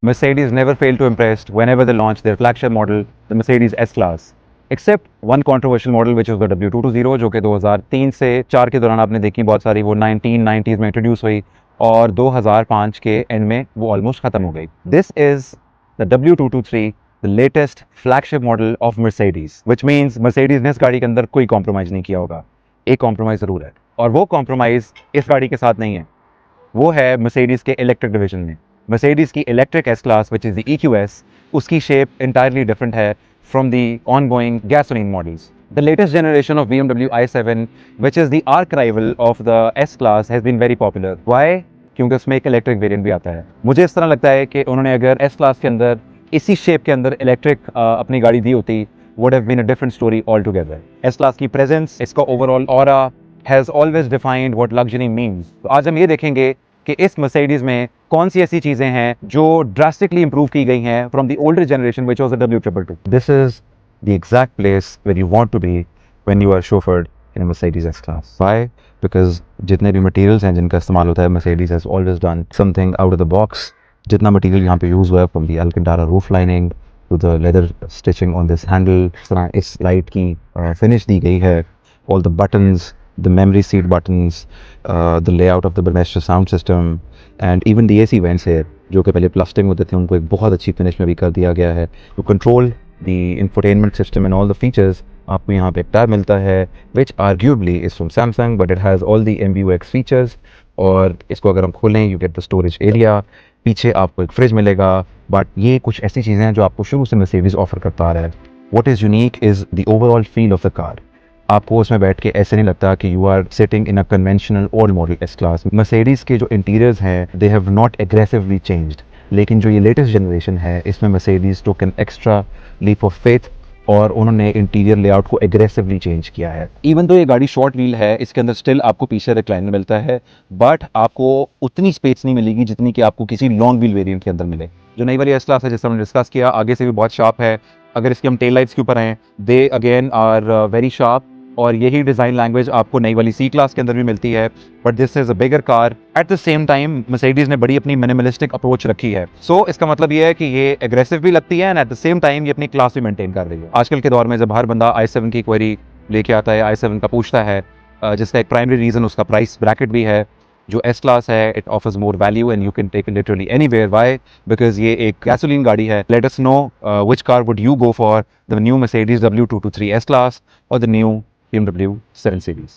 Mercedes never failed to impress whenever they launched their flagship model, the Mercedes S-Class. Except one controversial model which was the W220 जो कि 2003 से 4 के दौरान आपने देखी बहुत सारी, वो 1990s में इंट्रोड्यूस हुई और 2005 के एंड में वो ऑलमोस्ट खत्म हो गई. This is the W223, the latest flagship model of Mercedes, which means Mercedes ने इस गाड़ी के अंदर कोई कॉम्प्रोमाइज़ नहीं किया होगा. एक कॉम्प्रोमाइज़ ज़रूर है और वो कॉम्प्रोमाइज़ इस गाड़ी के साथ नहीं है, वो है Mercedes के इलेक्ट्रिक डिवीजन में. Mercedes की electric S class which is the EQS, उसकी शेप इंटायरली डिफरेंट है from the ongoing gasoline models. The latest generation of BMW i7, which is the arch rival of the S class, has been very popular. Why? क्योंकि उसमें एक electric variant भी आता है. मुझे इस तरह लगता है कि उन्होंने अगर S क्लास के अंदर इसी शेप के अंदर इलेक्ट्रिक अपनी गाड़ी दी होती, would have been a different story altogether. S class की प्रेजेंस, इसका overall aura has always defined what luxury means. तो आज हम ये देखेंगे कि इस Mercedes में कौन सी ऐसी चीज़ें हैं जो ड्रास्टिकली इंप्रूव की गई हैं from the older generation which was the W222. This is the exact place where you want to be when you are chauffeured in a Mercedes S class. Why? Because जितने भी materials हैं जिनका इस्तेमाल होता है, Mercedes has always done something out of the box. जितना material यहाँ पे यूज़ हुआ है, from the Alcantara roof lining to the leather stitching on this handle, इस लाइट की फिनिश दी गई है, all the buttons, the memory seat buttons, the layout of the Burmester sound system, and even the AC vents here, जो कि पहले plastic होते थे, उनको एक बहुत अच्छी फिनिश में भी कर दिया गया है. To control the infotainment system and all the features, आपको यहाँ पे एक टैब मिलता है which arguably is from Samsung, but it has all the MBUX features. और इसको अगर हम खोलें, you get the storage area, पीछे आपको एक फ्रिज मिलेगा. बट ये कुछ ऐसी चीज़ें हैं जो आपको शुरू से Mercedes ऑफर करता आ रहा है. What is unique is the overall feel of the car. आपको उसमें बैठ के ऐसे नहीं लगता कि you are sitting in a conventional old model S class. Mercedes के जो इंटीरियर्स हैं, they have not aggressively changed. लेकिन जो ये लेटेस्ट जनरेशन है, इसमें Mercedes took an extra leap of faith और उन्होंने इंटीरियर लेआउट को एग्रेसिवली चेंज किया है. इवन तो ये गाड़ी शॉर्ट व्हील है, इसके अंदर स्टिल आपको पीछे रिक्लाइनर मिलता है, बट आपको उतनी स्पेस नहीं मिलेगी जितनी कि आपको किसी लॉन्ग व्हील वेरिएंट के अंदर मिले. जो नई वाली एस क्लास है, जिससे हमने डिस्कस किया, आगे से भी बहुत शार्प है. अगर इसके हम टेल लाइट्स के ऊपर हैं, they again are very sharp. और यही डिज़ाइन लैंग्वेज आपको नई वाली सी क्लास के अंदर भी मिलती है. But this is a bigger car. At the same time Mercedes ने बड़ी अपनी मिनिमलिस्टिक अप्रोच रखी है. सो इसका मतलब ये है कि ये एग्रेसिव भी लगती है and at the same time ये अपनी क्लास भी मेंटेन कर रही है. आजकल के दौर में जब हर बंदा i7 की क्वेरी लेके आता है, i7 का पूछता है, जिसका एक प्राइमरी रीज़न उसका प्राइस ब्रैकेट भी है. जो एस क्लास है, it offers more value and you can take it literally anywhere. Why? Because ये एक गैसोलीन गाड़ी है. Let us know which car would you go for, the new Mercedes W223 S class or the new BMW 7 Series.